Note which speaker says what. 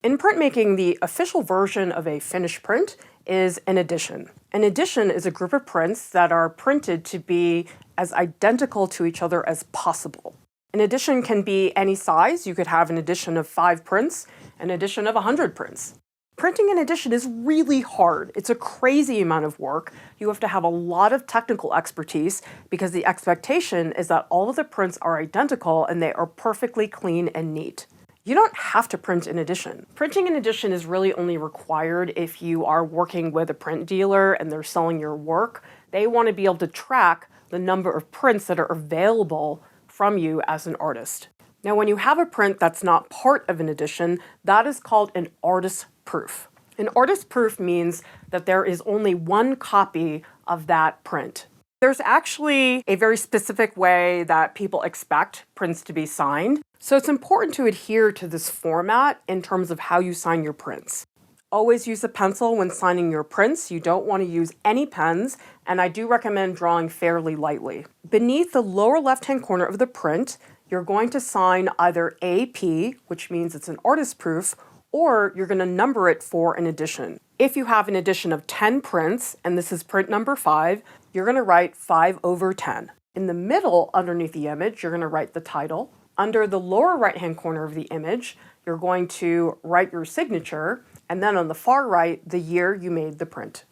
Speaker 1: In printmaking, the official version of a finished print is an edition. An edition is a group of prints that are printed to be as identical to each other as possible. An edition can be any size. You could have an edition of 5 prints, an edition of 100 prints. Printing an edition is really hard. It's a crazy amount of work. You have to have a lot of technical expertise because the expectation is that all of the prints are identical and they are perfectly clean and neat. You don't have to print an edition. Printing an edition is really only required if you are working with a print dealer and they're selling your work. They want to be able to track the number of prints that are available from you as an artist. Now, when you have a print that's not part of an edition, that is called an artist proof. An artist proof means that there is only one copy of that print. There's actually a very specific way that people expect prints to be signed. So it's important to adhere to this format in terms of how you sign your prints. Always use a pencil when signing your prints. You don't want to use any pens, and I do recommend drawing fairly lightly. Beneath the lower left-hand corner of the print, you're going to sign either AP, which means it's an artist proof, or you're going to number it for an edition. If you have an edition of 10 prints, and this is print number 5, you're going to write 5/10. In the middle, underneath the image, you're going to write the title. Under the lower right-hand corner of the image, you're going to write your signature, and then on the far right, the year you made the print.